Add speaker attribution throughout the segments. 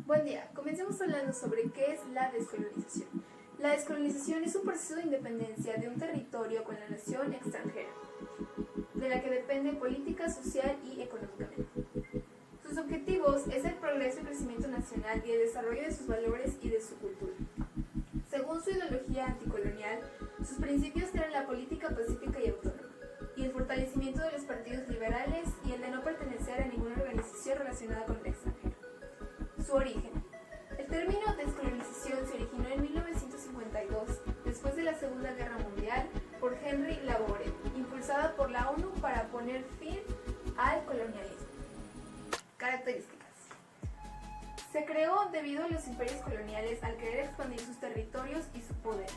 Speaker 1: Buen día, comencemos hablando sobre qué es la descolonización. La descolonización es un proceso de independencia de un territorio con la nación extranjera, de la que depende política, social y económicamente. Sus objetivos es el progreso y crecimiento nacional y el desarrollo de sus valores y de su cultura. Según su ideología anticolonial, sus principios eran la política pacífica y autónoma, y el fortalecimiento de los partidos liberales y el de no pertenecer a ninguna organización relacionada con el extranjero. Su origen. El término descolonización se originó en 1952, después de la Segunda Guerra Mundial, por Henry Laboure, impulsada por la ONU para poner fin al colonialismo. Características. Se creó debido a los imperios coloniales al querer expandir sus territorios y su poder.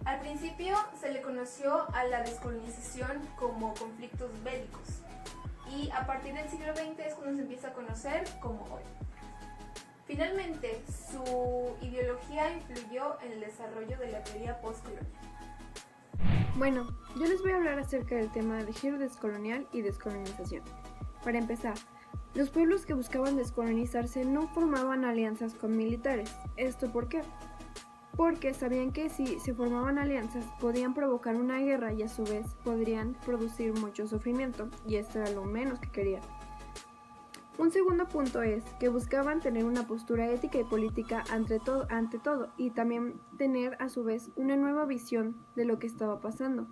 Speaker 1: Al principio se le conoció a la descolonización como conflictos bélicos y a partir del siglo XX es cuando se empieza a conocer como hoy. Finalmente, su ideología influyó en el desarrollo de la teoría postcolonial.
Speaker 2: Bueno, yo les voy a hablar acerca del tema de giro descolonial y descolonización. Para empezar, los pueblos que buscaban descolonizarse no formaban alianzas con militares. ¿Esto por qué? Porque sabían que si se formaban alianzas podían provocar una guerra y a su vez podrían producir mucho sufrimiento, y esto era lo menos que querían. Un segundo punto es que buscaban tener una postura ética y política ante todo y también tener a su vez una nueva visión de lo que estaba pasando.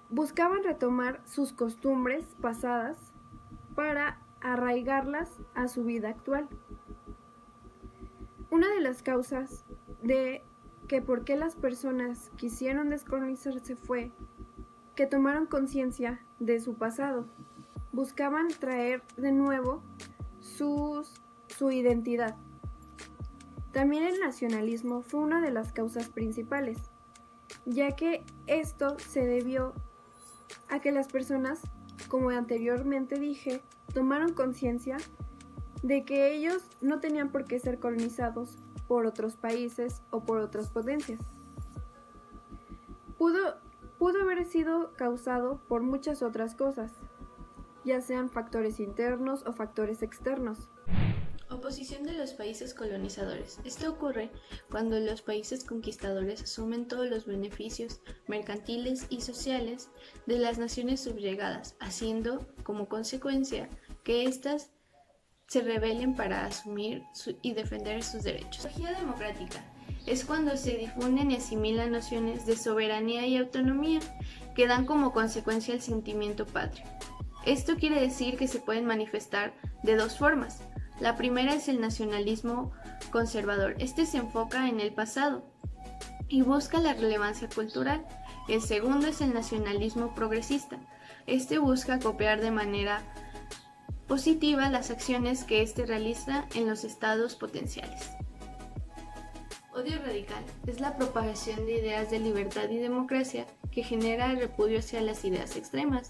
Speaker 2: Buscaban retomar sus costumbres pasadas para arraigarlas a su vida actual. Una de las causas de que por qué las personas quisieron descolonizarse fue que tomaron conciencia de su pasado. Buscaban traer de nuevo su identidad. También el nacionalismo fue una de las causas principales, ya que esto se debió a que las personas, como anteriormente dije, tomaron conciencia de que ellos no tenían por qué ser colonizados por otros países o por otras potencias. Pudo haber sido causado por muchas otras cosas, ya sean factores internos o factores externos.
Speaker 3: Oposición de los países colonizadores. Esto ocurre cuando los países conquistadores asumen todos los beneficios mercantiles y sociales de las naciones subyugadas, haciendo como consecuencia que éstas se rebelen para asumir y defender sus derechos. La ideología democrática es cuando se difunden y asimilan nociones de soberanía y autonomía que dan como consecuencia el sentimiento patrio. Esto quiere decir que se pueden manifestar de dos formas. La primera es el nacionalismo conservador. Este se enfoca en el pasado y busca la relevancia cultural. El segundo es el nacionalismo progresista. Este busca copiar de manera positiva las acciones que éste realiza en los estados potenciales. Odio radical es la propagación de ideas de libertad y democracia que genera el repudio hacia las ideas extremas.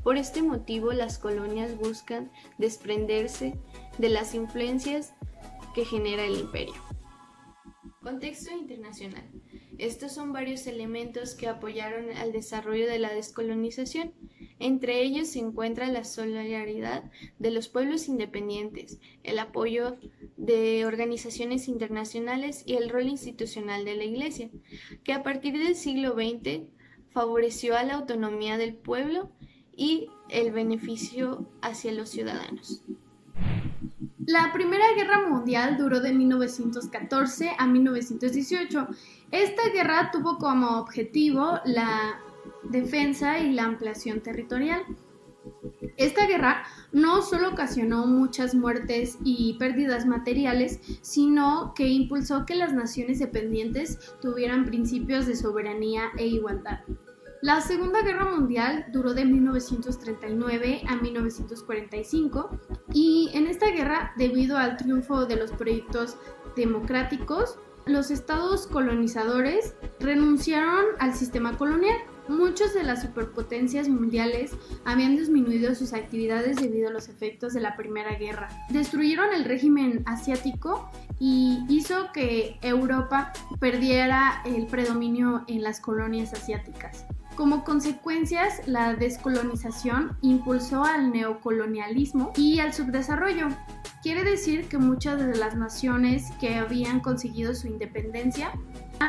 Speaker 3: Por este motivo, las colonias buscan desprenderse de las influencias que genera el imperio. Contexto internacional. Estos son varios elementos que apoyaron al desarrollo de la descolonización. Entre ellos se encuentra la solidaridad de los pueblos independientes, el apoyo de organizaciones internacionales y el rol institucional de la Iglesia, que a partir del siglo XX favoreció a la autonomía del pueblo y el beneficio hacia los ciudadanos.
Speaker 4: La Primera Guerra Mundial duró de 1914 a 1918. Esta guerra tuvo como objetivo la defensa y la ampliación territorial. Esta guerra no solo ocasionó muchas muertes y pérdidas materiales, sino que impulsó que las naciones dependientes tuvieran principios de soberanía e igualdad. La Segunda Guerra Mundial duró de 1939 a 1945 y en esta guerra, debido al triunfo de los proyectos democráticos, los estados colonizadores renunciaron al sistema colonial. Muchas de las superpotencias mundiales habían disminuido sus actividades debido a los efectos de la Primera Guerra. Destruyeron el régimen asiático y hizo que Europa perdiera el predominio en las colonias asiáticas. Como consecuencias, la descolonización impulsó al neocolonialismo y al subdesarrollo. Quiere decir que muchas de las naciones que habían conseguido su independencia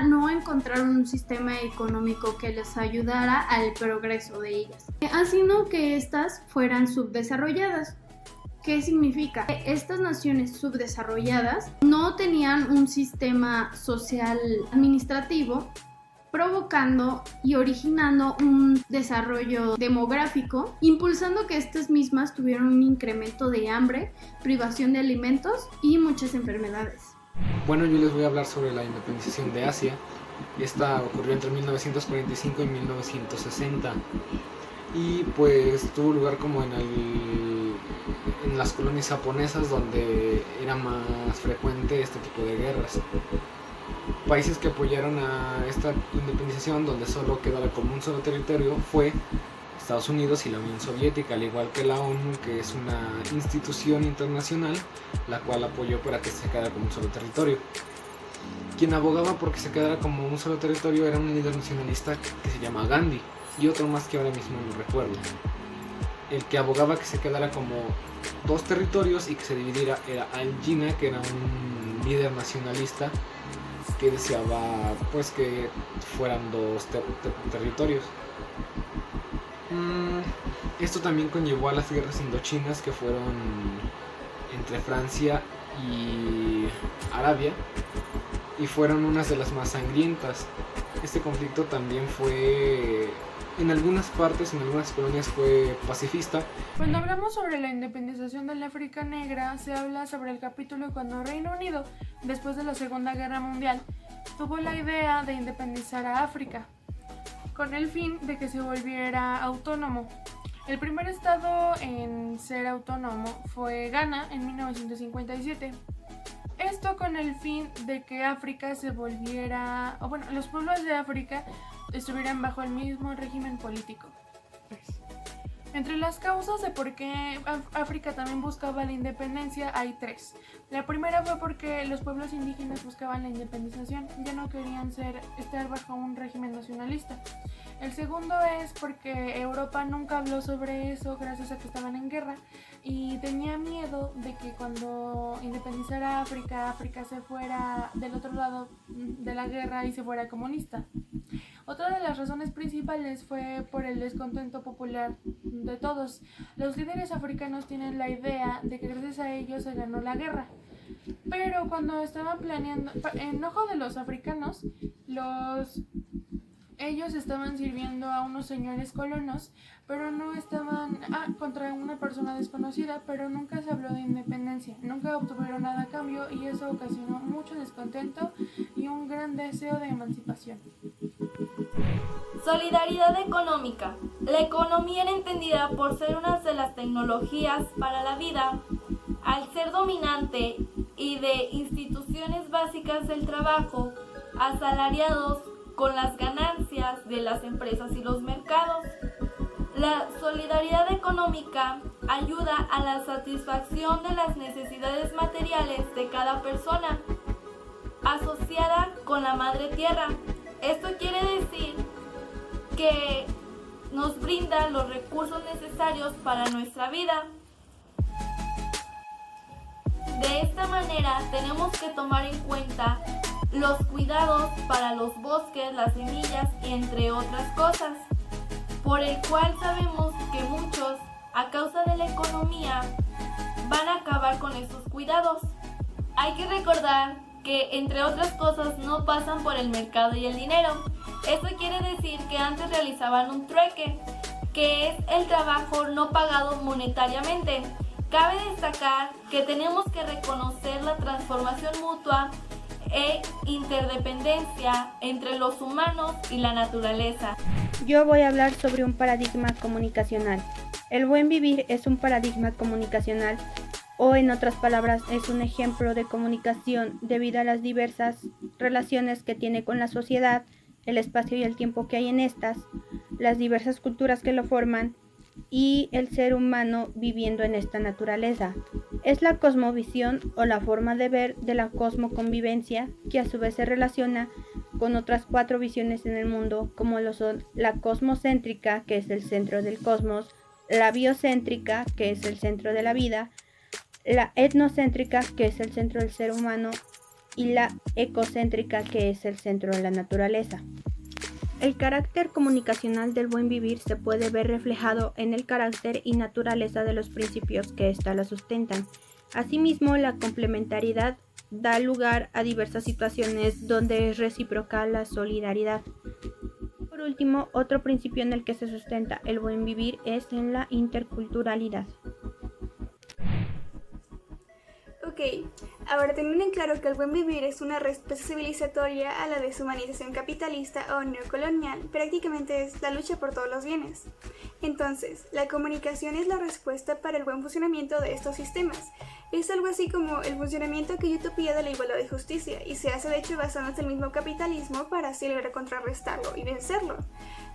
Speaker 4: no encontraron un sistema económico que les ayudara al progreso de ellas, haciendo que éstas fueran subdesarrolladas. ¿Qué significa? Que estas naciones subdesarrolladas no tenían un sistema social administrativo, provocando y originando un desarrollo demográfico, impulsando que estas mismas tuvieran un incremento de hambre, privación de alimentos y muchas enfermedades.
Speaker 5: Bueno, yo les voy a hablar sobre la independización de Asia. Esta ocurrió entre 1945 y 1960 y pues tuvo lugar como en las colonias japonesas, donde era más frecuente este tipo de guerras. Países que apoyaron a esta independización, donde solo quedara como un solo territorio, fue Estados Unidos y la Unión Soviética, al igual que la ONU, que es una institución internacional, la cual apoyó para que se quedara como un solo territorio. Quien abogaba por que se quedara como un solo territorio era un líder nacionalista que se llama Gandhi, y otro más que ahora mismo no recuerdo. El que abogaba que se quedara como dos territorios y que se dividiera era Al Jinnah, que era un líder nacionalista que deseaba pues que fueran dos territorios. Esto también conllevó a las guerras indochinas, que fueron entre Francia y Arabia, y fueron unas de las más sangrientas. Este conflicto también fue, en algunas partes, en algunas colonias, fue pacifista.
Speaker 6: Cuando hablamos sobre la independización del África Negra, se habla sobre el capítulo cuando Reino Unido, después de la Segunda Guerra Mundial, tuvo la idea de independizar a África, con el fin de que se volviera autónomo. El primer estado en ser autónomo fue Ghana en 1957. Esto con el fin de que África se volviera, o bueno, los pueblos de África estuvieran bajo el mismo régimen político. Entre las causas de por qué África también buscaba la independencia hay tres. La primera fue porque los pueblos indígenas buscaban la independización, ya no querían estar bajo un régimen nacionalista. El segundo es porque Europa nunca habló sobre eso gracias a que estaban en guerra y tenía miedo de que cuando independizara África, África se fuera del otro lado de la guerra y se fuera comunista. Otra de las razones principales fue por el descontento popular de todos. Los líderes africanos tienen la idea de que gracias a ellos se ganó la guerra. Pero cuando estaban planeando, en ojo de los africanos, ellos estaban sirviendo a unos señores colonos, pero no estaban contra una persona desconocida, pero nunca se habló de independencia, nunca obtuvieron nada a cambio y eso ocasionó mucho descontento y un gran deseo de emancipación.
Speaker 7: Solidaridad económica. La economía era entendida por ser una de las tecnologías para la vida, al ser dominante y de instituciones básicas del trabajo, asalariados con las ganancias de las empresas y los mercados. La solidaridad económica ayuda a la satisfacción de las necesidades materiales de cada persona, asociada con la madre tierra. Esto quiere decir que nos brinda los recursos necesarios para nuestra vida. De esta manera tenemos que tomar en cuenta los cuidados para los bosques, las semillas y entre otras cosas, por el cual sabemos que muchos, a causa de la economía, van a acabar con esos cuidados. Hay que recordar que, entre otras cosas, no pasan por el mercado y el dinero. Esto quiere decir que antes realizaban un trueque, que es el trabajo no pagado monetariamente. Cabe destacar que tenemos que reconocer la transformación mutua e interdependencia entre los humanos y la naturaleza.
Speaker 8: Yo voy a hablar sobre un paradigma comunicacional. El buen vivir es un paradigma comunicacional, o en otras palabras, es un ejemplo de comunicación debido a las diversas relaciones que tiene con la sociedad, el espacio y el tiempo que hay en estas, las diversas culturas que lo forman y el ser humano viviendo en esta naturaleza. Es la cosmovisión o la forma de ver de la cosmoconvivencia que a su vez se relaciona con otras 4 visiones en el mundo, como lo son la cosmocéntrica, que es el centro del cosmos, la biocéntrica, que es el centro de la vida, la etnocéntrica, que es el centro del ser humano, y la ecocéntrica, que es el centro de la naturaleza. El carácter comunicacional del buen vivir se puede ver reflejado en el carácter y naturaleza de los principios que ésta la sustentan. Asimismo, la complementariedad da lugar a diversas situaciones donde es recíproca la solidaridad. Por último, otro principio en el que se sustenta el buen vivir es en la interculturalidad.
Speaker 9: Ok, ahora teniendo en claro que el buen vivir es una respuesta civilizatoria a la deshumanización capitalista o neocolonial, prácticamente es la lucha por todos los bienes. Entonces, la comunicación es la respuesta para el buen funcionamiento de estos sistemas. Es algo así como el funcionamiento que hay utopía de la igualdad y justicia, y se hace de hecho basándose en el mismo capitalismo para así lograr contrarrestarlo y vencerlo.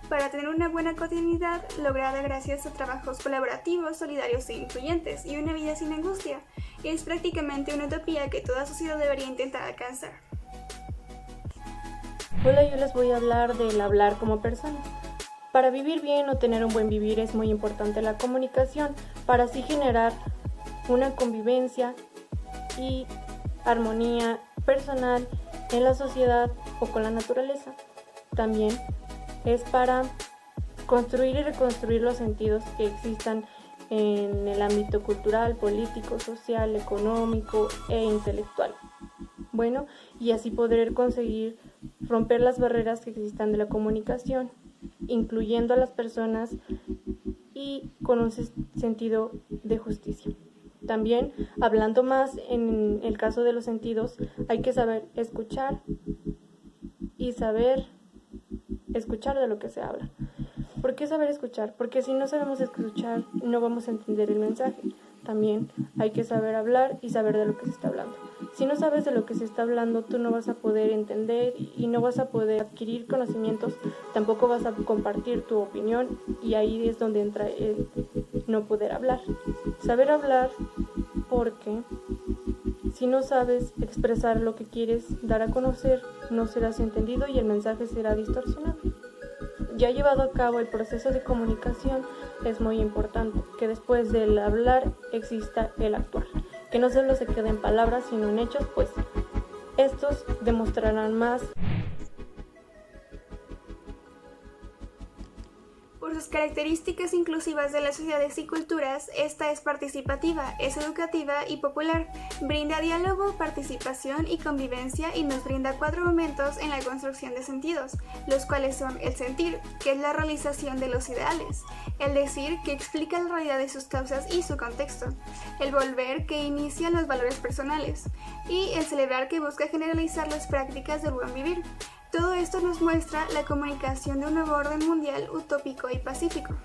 Speaker 9: Para tener una buena cotidianidad lograda gracias a trabajos colaborativos, solidarios e incluyentes y una vida sin angustia, es prácticamente una utopía que toda sociedad debería intentar alcanzar.
Speaker 10: Hola, yo les voy a hablar del hablar como persona. Para vivir bien o tener un buen vivir es muy importante la comunicación, para así generar una convivencia y armonía personal en la sociedad o con la naturaleza. También es para construir y reconstruir los sentidos que existan en el ámbito cultural, político, social, económico e intelectual. Bueno, y así poder conseguir romper las barreras que existan de la comunicación, incluyendo a las personas y con un sentido de justicia. También, hablando más en el caso de los sentidos, hay que saber escuchar y saber escuchar de lo que se habla. ¿Por qué saber escuchar? Porque si no sabemos escuchar, no vamos a entender el mensaje. También hay que saber hablar y saber de lo que se está hablando. Si no sabes de lo que se está hablando, tú no vas a poder entender y no vas a poder adquirir conocimientos, tampoco vas a compartir tu opinión, y ahí es donde entra el no poder hablar. Saber hablar, porque si no sabes expresar lo que quieres dar a conocer, no serás entendido y el mensaje será distorsionado. Ya llevado a cabo el proceso de comunicación, es muy importante que después del hablar exista el actuar, que no solo se quede en palabras sino en hechos, pues estos demostrarán más.
Speaker 9: Por sus características inclusivas de las sociedades y culturas, esta es participativa, es educativa y popular, brinda diálogo, participación y convivencia y nos brinda 4 momentos en la construcción de sentidos, los cuales son el sentir, que es la realización de los ideales, el decir, que explica la realidad de sus causas y su contexto, el volver, que inicia los valores personales, y el celebrar, que busca generalizar las prácticas del buen vivir. Todo esto nos muestra la comunicación de un nuevo orden mundial utópico y pacífico.